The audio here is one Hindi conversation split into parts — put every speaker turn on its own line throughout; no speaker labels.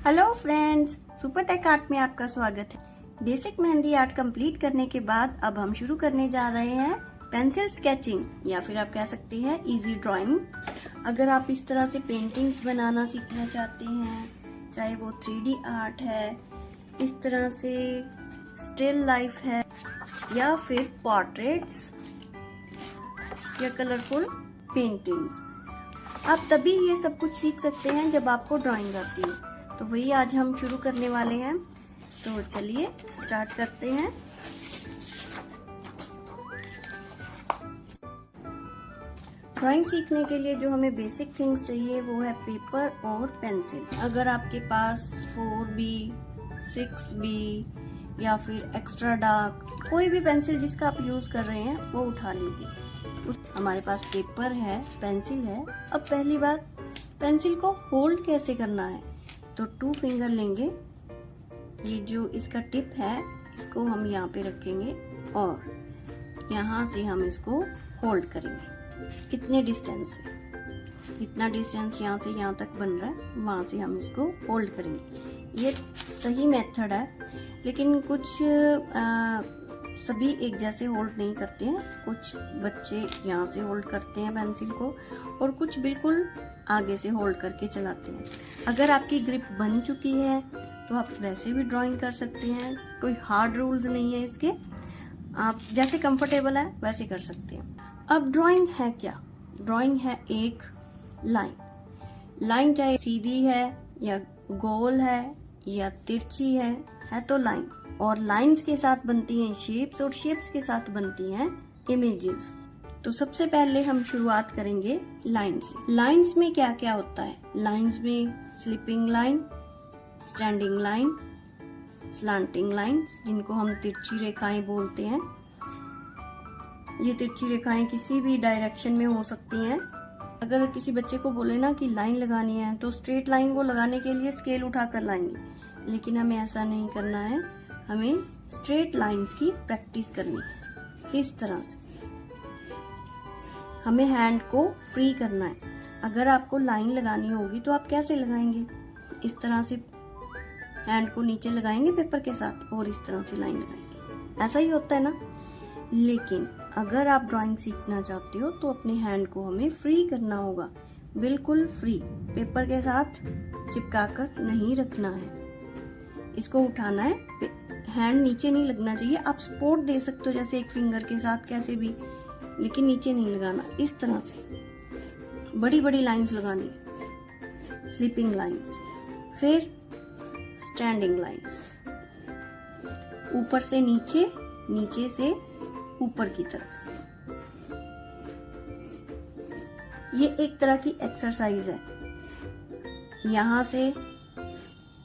Hello friends, super tech art में आपका स्वागत है। बेसिक मेहंदी आर्ट कंप्लीट करने के बाद अब हम शुरू करने जा रहे हैं पेंसिल स्केचिंग या फिर आप कह सकते हैं इजी ड्राइंग। अगर आप इस तरह से पेंटिंग्स बनाना सीखना चाहते हैं, चाहे वो 3D आर्ट है, इस तरह से स्टिल लाइफ है या फिर पोर्ट्रेट्स या कलरफुल पेंटिंग्स, आप तभी ये सब कुछ सीख सकते हैं जब आपको ड्राइंग आती है। तो वही आज हम शुरू करने वाले हैं, तो चलिए स्टार्ट करते हैं। ड्राइंग सीखने के लिए जो हमें बेसिक थिंग्स चाहिए वो है पेपर और पेंसिल। अगर आपके पास 4B, 6B या फिर एक्स्ट्रा डार्क कोई भी पेंसिल जिसका आप यूज कर रहे हैं वो उठा लीजिए। हमारे पास पेपर है, पेंसिल है। अब पहली बात, पेंसिल को होल्ड कैसे करना है, तो 2 फिंगर लेंगे। ये जो इसका टिप है इसको हम यहाँ पे रखेंगे और यहाँ से हम इसको होल्ड करेंगे। इतने डिस्टेंस से, जितना डिस्टेंस यहाँ से यहाँ तक बन रहा है वहाँ से हम इसको होल्ड करेंगे। ये सही मेथड है, लेकिन कुछ सभी एक जैसे होल्ड नहीं करते हैं। कुछ बच्चे यहाँ से होल्ड करते हैं पेंसिल को और कुछ बिल्कुल आगे से होल्ड करके चलाते हैं। अगर आपकी ग्रिप बन चुकी है तो आप वैसे भी ड्राइंग कर सकते हैं, कोई हार्ड रूल्स नहीं है इसके, आप जैसे कंफर्टेबल है वैसे कर सकते हैं। अब ड्राइंग है क्या? ड्राइंग है एक लाइन। लाइन चाहे सीधी है या गोल है या तिरछी है तो लाइन। और लाइंस के साथ बनती हैं शेप्स और शेप्स के साथ बनती हैं इमेजेस। तो सबसे पहले हम शुरुआत करेंगे लाइन से। लाइंस में क्या क्या होता है? लाइंस में sleeping line, standing line, slanting line, जिनको हम तिरछी रेखाएं बोलते हैं। ये तिरछी रेखाएं किसी भी डायरेक्शन में हो सकती हैं। अगर किसी बच्चे को बोले ना कि लाइन लगानी है तो स्ट्रेट लाइन को लगाने के लिए स्केल उठाकर लाएंगे, लेकिन हमें ऐसा नहीं करना है। हमें स्ट्रेट लाइंस की प्रैक्टिस करनी है। इस तरह से हमें हैंड को फ्री करना है। अगर आपको लाइन लगानी होगी तो आप कैसे लगाएंगे? इस तरह से हैंड को नीचे लगाएंगे पेपर के साथ और इस तरह से लाइन लगाएंगे, ऐसा ही होता है ना। लेकिन अगर आप ड्राइंग सीखना चाहते हो तो अपने हैंड को हमें फ्री करना होगा, बिल्कुल फ्री, पेपर के साथ चिपका कर नहीं रखना है। इसको उठाना है, हैंड नीचे नहीं लगना चाहिए। आप सपोर्ट दे सकते हो जैसे एक फिंगर के साथ कैसे भी, लेकिन नीचे नहीं लगाना। इस तरह से बड़ी बड़ी लाइंस लगानी है, स्लीपिंग लाइंस। फिर स्टैंडिंग लाइंस, ऊपर से नीचे, नीचे से ऊपर की तरफ। ये एक तरह की एक्सरसाइज है। यहां से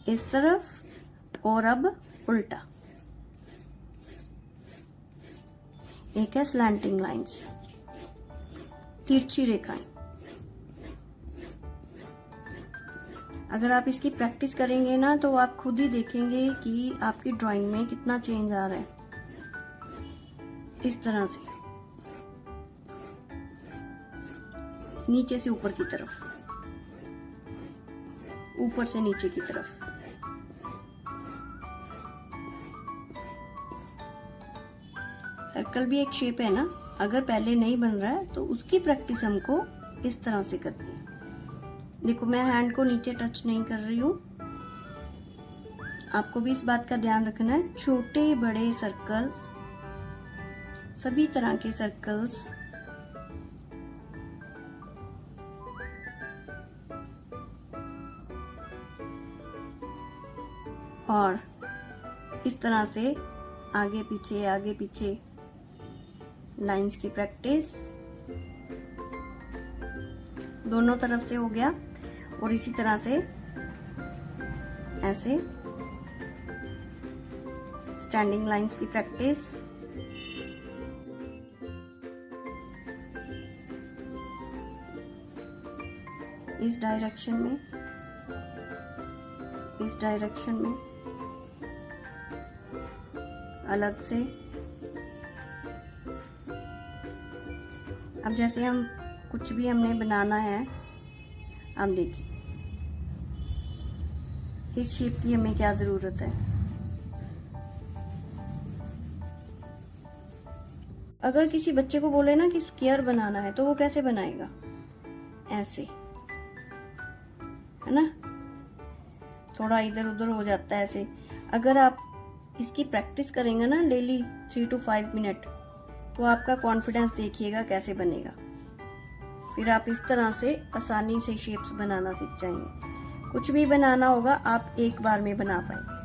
इस तरफ और अब उल्टा। एक है स्लैंटिंग लाइंस, तिरछी रेखाएं। अगर आप इसकी प्रैक्टिस करेंगे ना तो आप खुद ही देखेंगे कि आपकी ड्राइंग में कितना चेंज आ रहा है। इस तरह से नीचे से ऊपर की तरफ, ऊपर से नीचे की तरफ। सर्कल भी एक शेप है ना। अगर पहले नहीं बन रहा है तो उसकी प्रैक्टिस हमको इस तरह से करनी है। देखो, मैं हैंड को नीचे टच नहीं कर रही हूँ। आपको भी इस बात का ध्यान रखना है। छोटे बड़े सर्कल्स, सभी तरह के सर्कल्स, और इस तरह से आगे पीछे लाइंस की प्रैक्टिस दोनों तरफ से हो गया। और इसी तरह से ऐसे स्टैंडिंग लाइंस की प्रैक्टिस। इस डायरेक्शन में, इस डायरेक्शन में अलग से। अब जैसे हम कुछ भी हमने बनाना है, अब देखिए इस शेप की हमें क्या जरूरत है। अगर किसी बच्चे को बोले ना कि स्क्वायर बनाना है तो वो कैसे बनाएगा, ऐसे, है ना, थोड़ा इधर उधर हो जाता है ऐसे। अगर आप इसकी प्रैक्टिस करेंगे ना डेली 3 to 5 मिनट, तो आपका कॉन्फिडेंस देखिएगा कैसे बनेगा। फिर आप इस तरह से आसानी से शेप्स बनाना सीख जाएंगे। कुछ भी बनाना होगा आप एक बार में बना पाएंगे।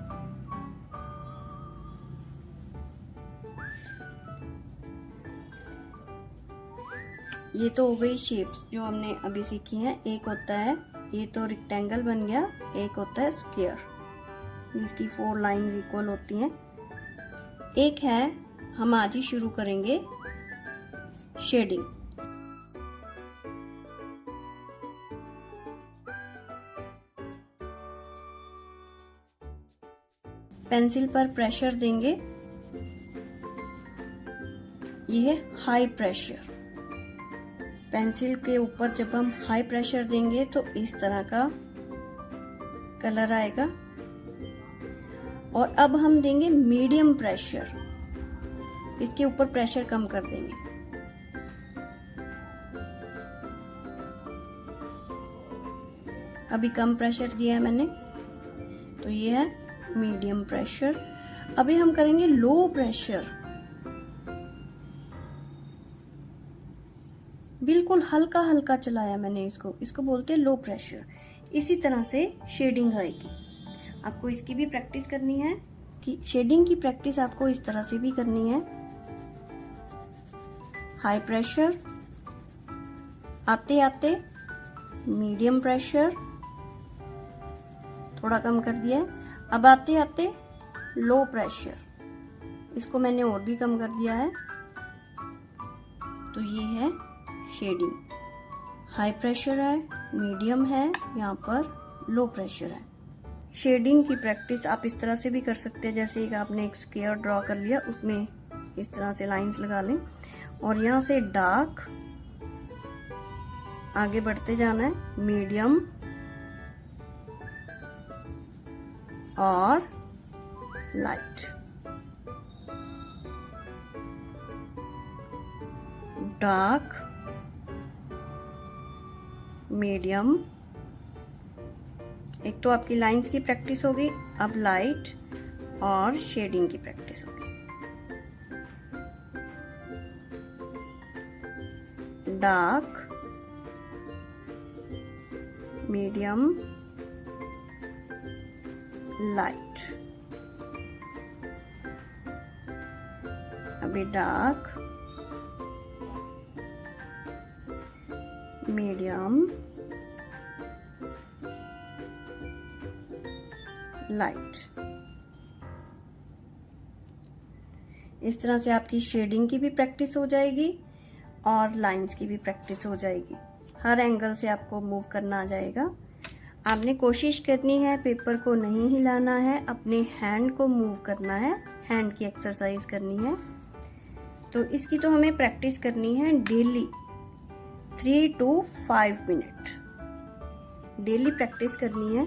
ये तो हो गई शेप्स जो हमने अभी सीखी हैं। एक होता है, ये तो रेक्टेंगल बन गया, एक होता है स्क्वायर जिसकी 4 लाइंस इक्वल होती हैं। एक है, हम आज ही शुरू करेंगे शेडिंग। पेंसिल पर प्रेशर देंगे, ये है हाई प्रेशर। पेंसिल के ऊपर जब हम हाई प्रेशर देंगे तो इस तरह का कलर आएगा। और अब हम देंगे मीडियम प्रेशर, इसके ऊपर प्रेशर कम कर देंगे। अभी कम प्रेशर दिया है मैंने, तो ये है मीडियम प्रेशर। अभी हम करेंगे लो प्रेशर, बिल्कुल हल्का हल्का चलाया मैंने इसको बोलते हैं लो प्रेशर। इसी तरह से शेडिंग आएगी। आपको इसकी भी प्रैक्टिस करनी है कि शेडिंग की प्रैक्टिस आपको इस तरह से भी करनी है। हाई प्रेशर, आते आते मीडियम प्रेशर, थोड़ा कम कर दिया है। अब आते आते लो प्रेशर, इसको मैंने और भी कम कर दिया है। तो ये है शेडिंग। हाई प्रेशर है, मीडियम है, यहाँ पर लो प्रेशर है। शेडिंग की प्रैक्टिस आप इस तरह से भी कर सकते हैं, जैसे कि आपने एक स्क्वायर ड्रॉ कर लिया, उसमें इस तरह से लाइंस लगा लें और यहाँ से डार्क आगे बढ़ते जाना है, मीडियम और लाइट। Dark, medium. एक तो आपकी लाइंस की प्रैक्टिस होगी, अब लाइट और शेडिंग की प्रैक्टिस होगी। Dark, medium, light. अभी डार्क, मीडियम, लाइट। इस तरह से आपकी शेडिंग की भी प्रैक्टिस हो जाएगी और लाइंस की भी प्रैक्टिस हो जाएगी। हर एंगल से आपको मूव करना आ जाएगा। आपने कोशिश करनी है पेपर को नहीं हिलाना है, अपने हैंड को मूव करना है, हैंड की एक्सरसाइज करनी है। तो इसकी तो हमें प्रैक्टिस करनी है daily 3 to 5 minute, daily practice करनी है।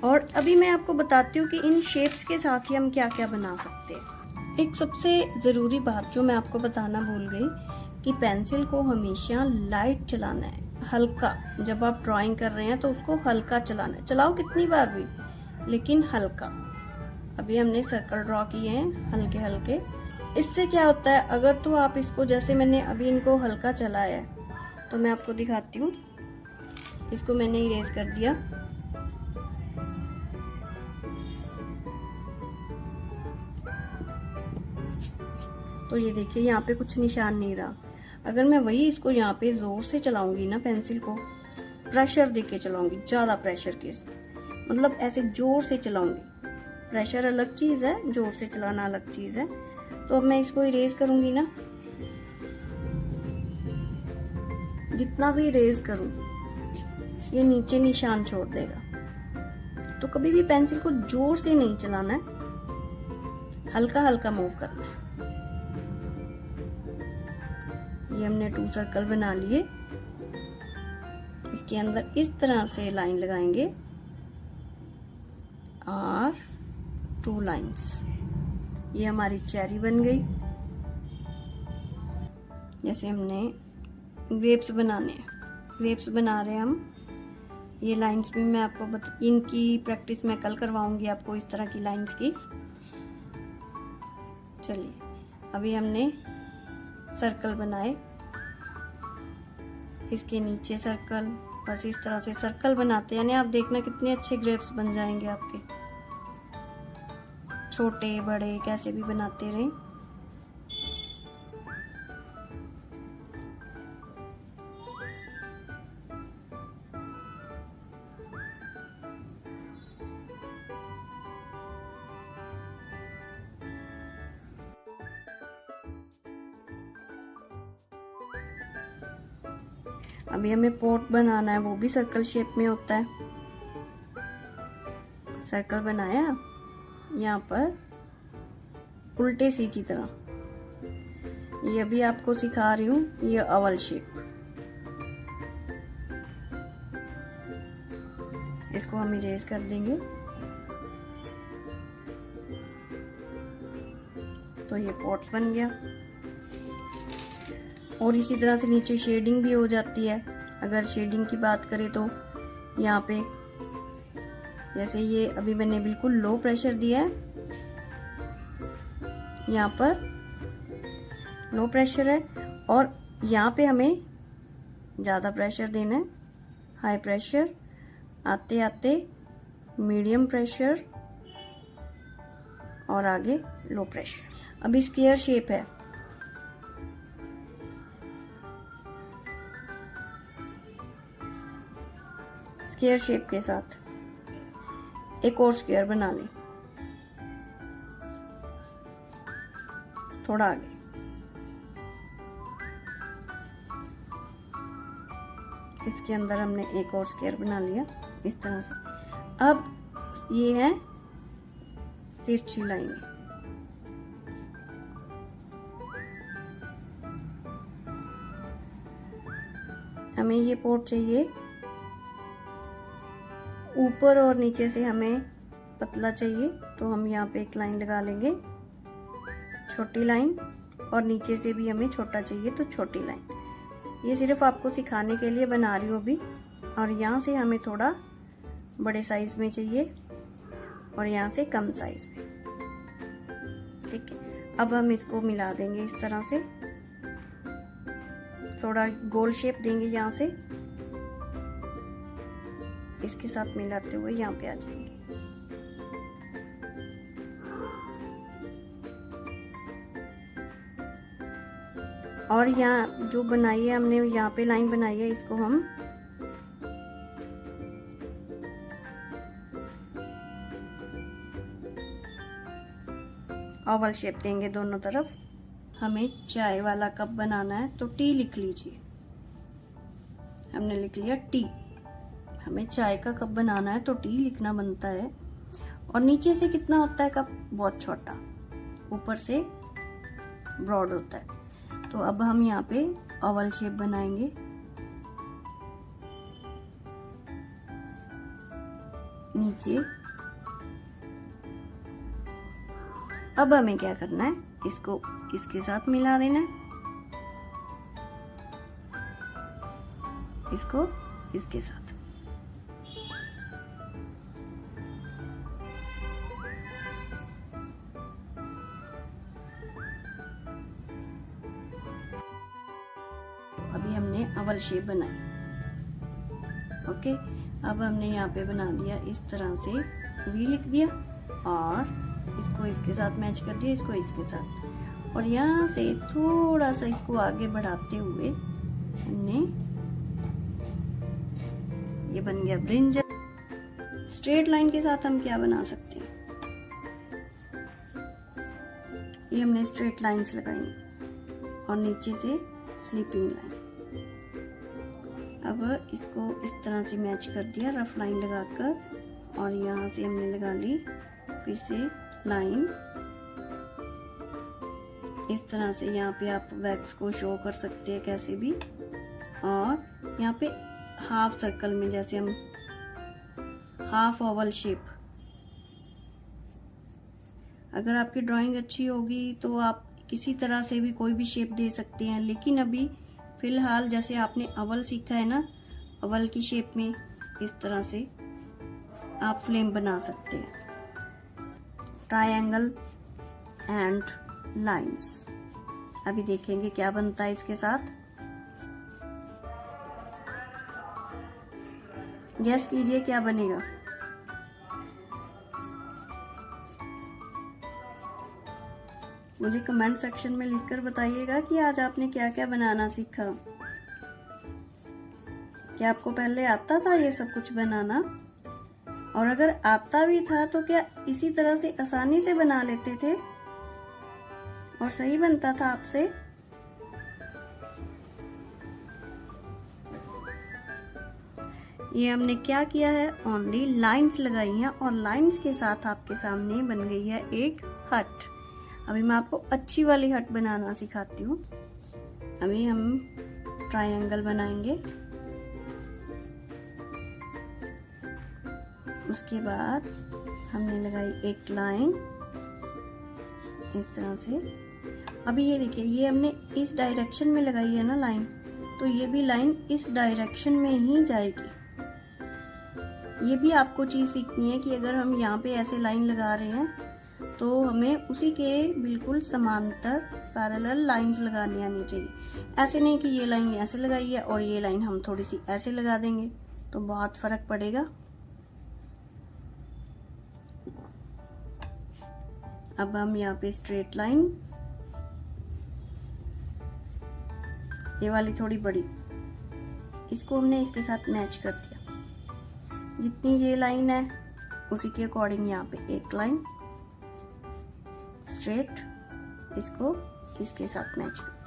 और अभी मैं आपको बताती हूँ कि इन शेप्स के साथ ही हम क्या क्या बना सकते हैं। एक सबसे ज़रूरी बात जो मैं आपको बताना भूल गई कि पेंसिल को हमेशा लाइट चलाना है, हल्का। जब आप ड्राइंग कर रहे हैं तो उसको हल्का चलाना है, चलाओ कितनी बार भी, लेकिन हल्का। अभी हमने सर्कल ड्रॉ किए हैं हल्के हल्के। इससे क्या होता है, अगर तो आप इसको, जैसे मैंने अभी इनको हल्का चलाया है, तो मैं आपको दिखाती हूँ। इसको मैंने इरेज कर दिया, तो ये देखिए यहाँ पे कुछ निशान नहीं रहा। अगर मैं वही इसको यहाँ पे जोर से चलाऊंगी ना, पेंसिल को प्रेशर देके चलाऊंगी, ज्यादा प्रेशर के, मतलब ऐसे जोर से चलाऊंगी। प्रेशर अलग चीज है, जोर से चलाना अलग चीज है। तो अब मैं इसको इरेज करूंगी ना, जितना भी इरेज करूं ये नीचे निशान छोड़ देगा। तो कभी भी पेंसिल को जोर से नहीं चलाना है, हल्का हल्का मूव करना है। ये हमने 2 सर्कल बना लिए। इसके अंदर इस तरह से लाइन लगाएंगे और 2 लाइंस। ये हमारी चेरी बन गई। जैसे हमने ग्रेप्स बनाने हैं, ग्रेप्स बना रहे हैं हम। ये लाइंस भी मैं आपको इनकी प्रैक्टिस मैं कल करवाऊंगी आपको, इस तरह की लाइंस की। चलिए, अभी हमने सर्कल बनाए, इसके नीचे सर्कल, बस इस तरह से सर्कल बनाते हैं। यानी आप देखना कितने अच्छे ग्रेप्स बन जाएंगे आपके, छोटे बड़े कैसे भी बनाते रहें। अभी हमें पोट बनाना है, वो भी सर्कल शेप में होता है। सर्कल बनाया, यहाँ पर उल्टे सी की तरह। ये अभी आपको सिखा रही हूँ, ये ओवल शेप। इसको हम इरेज कर देंगे। तो ये पॉट्स बन गया। और इसी तरह से नीचे शेडिंग भी हो जाती है। अगर शेडिंग की बात करें तो यहाँ पे जैसे ये अभी मैंने बिल्कुल लो प्रेशर दिया है, यहाँ पर लो प्रेशर है, और यहाँ पे हमें ज़्यादा प्रेशर देना है, हाई प्रेशर, आते आते मीडियम प्रेशर और आगे लो प्रेशर। अभी स्क्वायर शेप है, स्क्वायर शेप के साथ एक और स्क्वायर बना लें, थोड़ा आगे। इसके अंदर हमने एक और स्क्वायर बना लिया इस तरह से। अब ये है तिरछी लाइन। हमें ये पोर्ट चाहिए ऊपर और नीचे से हमें पतला चाहिए, तो हम यहाँ पे एक लाइन लगा लेंगे, छोटी लाइन, और नीचे से भी हमें छोटा चाहिए तो छोटी लाइन। ये सिर्फ आपको सिखाने के लिए बना रही हूँ अभी। और यहाँ से हमें थोड़ा बड़े साइज में चाहिए और यहाँ से कम साइज में। ठीक है, अब हम इसको मिला देंगे इस तरह से, थोड़ा गोल शेप देंगे यहाँ से, इसके साथ मिलाते हुए यहाँ पे आ जाएंगे। और यहाँ जो बनाई है हमने, यहाँ पे लाइन बनाई है, इसको हम ओवल शेप देंगे दोनों तरफ। हमें चाय वाला कप बनाना है तो टी लिख लीजिए। हमने लिख लिया टी। हमें चाय का कप बनाना है तो टी लिखना बनता है। और नीचे से कितना होता है कप? बहुत छोटा, ऊपर से ब्रॉड होता है। तो अब हम यहाँ पे ओवल शेप बनाएंगे। नीचे अब हमें क्या करना है, इसको इसके साथ मिला देना है, इसको इसके साथ। अभी हमने ओवल शेप बनाई। ओके, अब हमने यहाँ पे बना दिया इस तरह से, वी लिख दिया और इसको इसके साथ मैच कर दिया, इसको इसके साथ। और यहाँ से थोड़ा सा इसको आगे बढ़ाते हुए हमने, ये बन गया ब्रिंजल। स्ट्रेट लाइन के साथ हम क्या बना सकते हैं, ये हमने स्ट्रेट लाइंस लगाई और नीचे से स्लीपिंग लाइन। अब इसको इस तरह से मैच कर दिया रफ लाइन लगाकर, और यहाँ से हमने लगा ली फिर से लाइन इस तरह से। यहाँ पे आप वैक्स को शो कर सकते हैं कैसे भी। और यहाँ पे हाफ सर्कल में, जैसे हम हाफ ओवल शेप अगर आपकी ड्राइंग अच्छी होगी तो आप किसी तरह से भी कोई भी शेप दे सकते हैं, लेकिन अभी फिलहाल जैसे आपने अवल सीखा है ना, अवल की शेप में इस तरह से आप फ्लेम बना सकते हैं, ट्रायंगल एंड लाइंस। अभी देखेंगे क्या बनता है इसके साथ। गेस कीजिए क्या बनेगा। मुझे कमेंट सेक्शन में लिखकर बताइएगा कि आज आपने क्या क्या बनाना सीखा। क्या आपको पहले आता था ये सब कुछ बनाना? और अगर आता भी था तो क्या इसी तरह से आसानी से बना लेते थे और सही बनता था आपसे? ये हमने क्या किया है, ओनली लाइंस लगाई हैं और लाइंस के साथ आपके सामने बन गई है एक हट। अभी मैं आपको अच्छी वाली हट बनाना सिखाती हूँ। अभी हम ट्रायंगल बनाएंगे, उसके बाद हमने लगाई एक लाइन इस तरह से। अभी ये देखिए, ये हमने इस डायरेक्शन में लगाई है ना लाइन, तो ये भी लाइन इस डायरेक्शन में ही जाएगी। ये भी आपको चीज सीखनी है कि अगर हम यहाँ पे ऐसे लाइन लगा रहे हैं तो हमें उसी के बिल्कुल समांतर पैरेलल लाइंस लगानी आनी चाहिए। ऐसे नहीं कि ये लाइन ऐसे लगाई है और ये लाइन हम थोड़ी सी ऐसे लगा देंगे तो बहुत फर्क पड़ेगा। अब हम यहाँ पे स्ट्रेट लाइन, ये वाली थोड़ी बड़ी, इसको हमने इसके साथ मैच कर दिया। जितनी ये लाइन है उसी के अकॉर्डिंग यहाँ पे एक लाइन स्ट्रेट, इसको इसके साथ मैच कर दिया।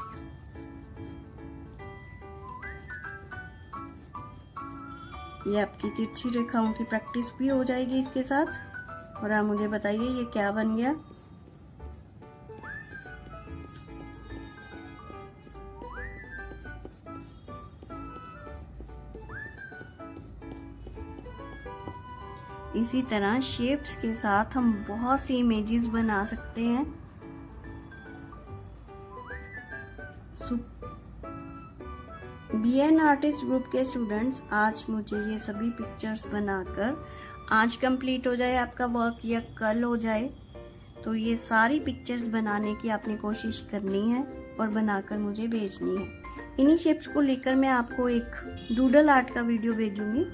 ये आपकी तिरछी रेखाओं की प्रैक्टिस भी हो जाएगी इसके साथ। और आप मुझे बताइए ये क्या बन गया। इसी तरह शेप्स के साथ हम बहुत सी इमेजेस बना सकते हैं। बीएन आर्टिस्ट ग्रुप के स्टूडेंट्स, आज मुझे ये सभी पिक्चर्स बनाकर आज कंप्लीट हो जाए आपका वर्क या कल हो जाए, तो ये सारी पिक्चर्स बनाने की आपने कोशिश करनी है और बनाकर मुझे भेजनी है। इन्हीं शेप्स को लेकर मैं आपको एक डूडल आर्ट का वीडियो भेजूंगी,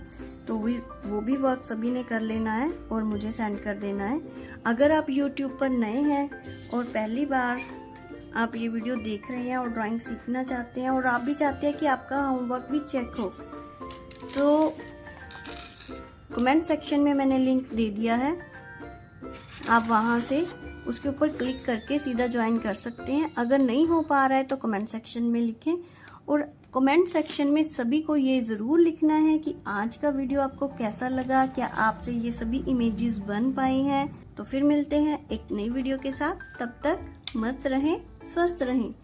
तो वो भी वर्क सभी ने कर लेना है और मुझे सेंड कर देना है। अगर आप YouTube पर नए हैं और पहली बार आप ये वीडियो देख रहे हैं और ड्राइंग सीखना चाहते हैं और आप भी चाहते हैं कि आपका होमवर्क भी चेक हो, तो कमेंट सेक्शन में मैंने लिंक दे दिया है, आप वहां से उसके ऊपर क्लिक करके सीधा ज्वाइन कर सकते हैं। अगर नहीं हो पा रहा है तो कमेंट सेक्शन में लिखें और कमेंट सेक्शन में सभी को ये ज़रूर लिखना है कि आज का वीडियो आपको कैसा लगा, क्या आपसे ये सभी इमेजेस बन पाई हैं। तो फिर मिलते हैं एक नई वीडियो के साथ, तब तक मस्त रहें, स्वस्थ रहें।